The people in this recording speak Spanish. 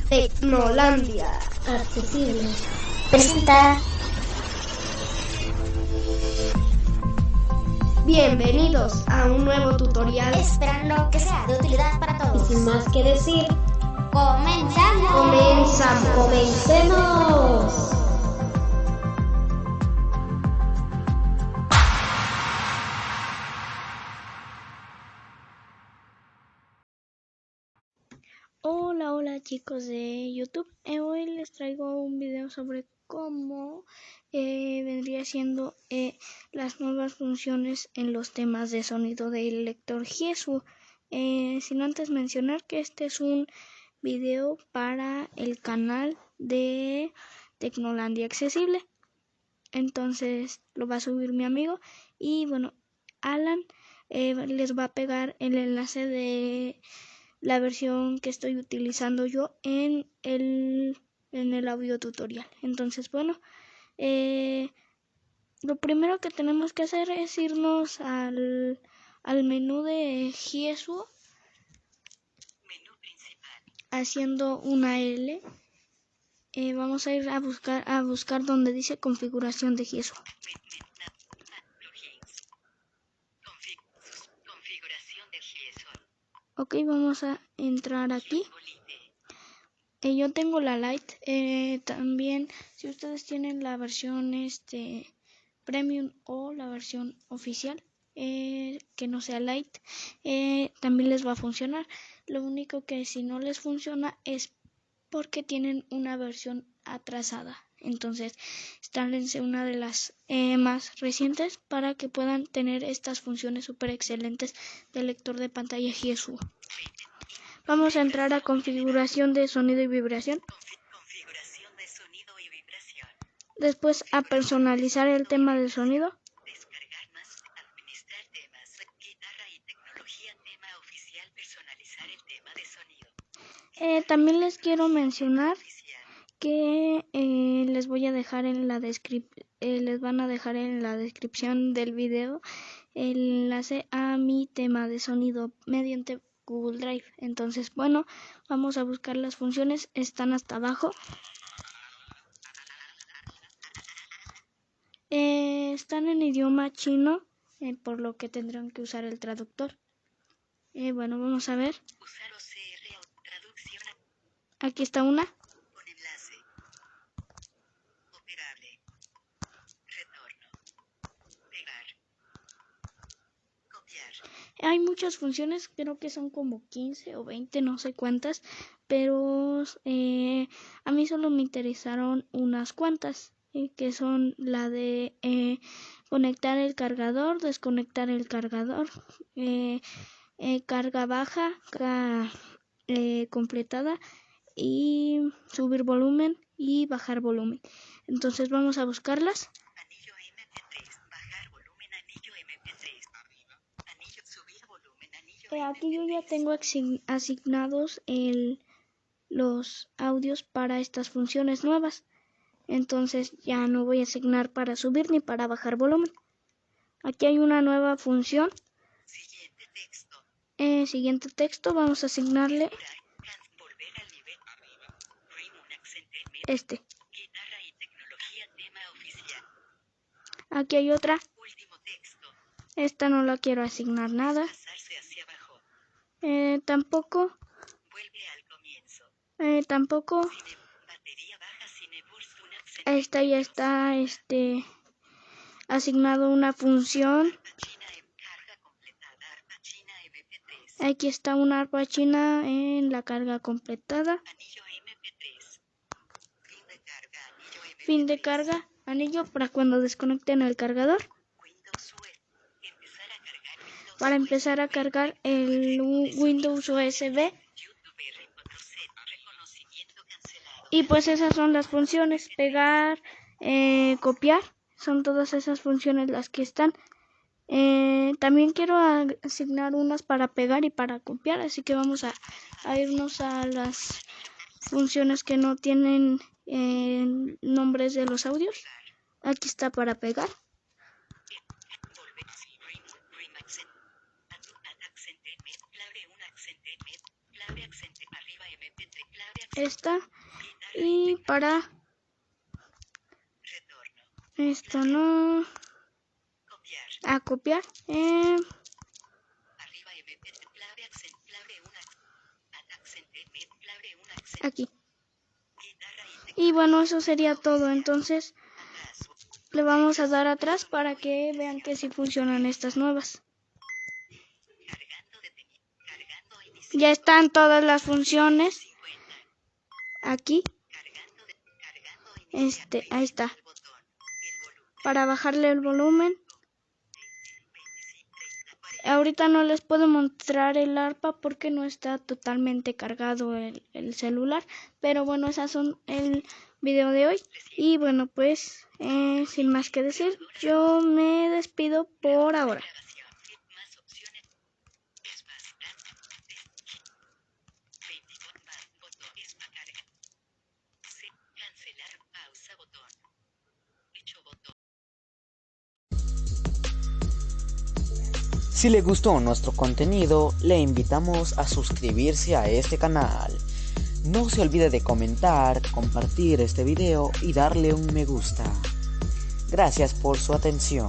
Tecnolandia Accesible presenta. Bienvenidos a un nuevo tutorial, Esperando que sea de utilidad para todos. Y sin más que decir, ¡comenzamos! ¡Comencemos! Hola chicos de YouTube. Hoy les traigo un video sobre cómo vendría siendo las nuevas funciones en los temas de sonido del lector Jesu. Sin antes mencionar que este es un video para el canal de Tecnolandia Accesible. Entonces lo va a subir mi amigo y bueno, Alan les va a pegar el enlace de la versión que estoy utilizando yo en el audio tutorial. Entonces, bueno, lo primero que tenemos que hacer es irnos al menú de Jesu, haciendo una L. Vamos a ir a buscar donde dice configuración de Jesu. Ok, vamos a entrar aquí. Yo tengo la Lite. También, si ustedes tienen la versión Premium o la versión oficial, que no sea Lite, también les va a funcionar. Lo único que si no les funciona es porque tienen una versión atrasada. Entonces, instálense una de las más recientes para que puedan tener estas funciones súper excelentes del lector de pantalla Jesu. Vamos a entrar a configuración de sonido y vibración. Después a personalizar el tema del sonido. También les quiero mencionar que les voy a dejar en la les van a dejar en la descripción del video el enlace a mi tema de sonido mediante Google Drive. Entonces, bueno, vamos a buscar las funciones. Están hasta abajo. Están en idioma chino, por lo que tendrán que usar el traductor. Bueno, vamos a ver. Aquí está una. Hay muchas funciones, creo que son como 15 o 20, no sé cuántas, pero a mí solo me interesaron unas cuantas, que son la de conectar el cargador, desconectar el cargador, carga baja, completada, y subir volumen y bajar volumen. Entonces vamos a buscarlas. Aquí yo ya tengo asignados los audios para estas funciones nuevas. Entonces ya no voy a asignar para subir ni para bajar volumen. Aquí hay una nueva función. Siguiente texto. Vamos a asignarle este. Aquí hay otra. Esta no la quiero asignar nada. Tampoco. Esta ya está asignado una función. Aquí está una arpa china en la carga completada. Fin de carga. Anillo para cuando desconecten el cargador. Para empezar a cargar el Windows USB. Y pues esas son las funciones. Pegar, copiar. Son todas esas funciones las que están. También quiero asignar unas para pegar y para copiar. Así que vamos a irnos a las funciones que no tienen nombres de los audios. Aquí está para pegar. esta. Y para esto no, a copiar. Aquí. Y bueno, eso sería todo. Entonces le vamos a dar atrás para que vean que sí funcionan estas nuevas. Ya están todas las funciones aquí. Ahí está. Para bajarle el volumen. Ahorita no les puedo mostrar el arpa porque no está totalmente cargado el celular. Pero bueno, esas son el video de hoy. Y bueno, pues sin más que decir, yo me despido por ahora. Si le gustó nuestro contenido, le invitamos a suscribirse a este canal. No se olvide de comentar, compartir este video y darle un me gusta. Gracias por su atención.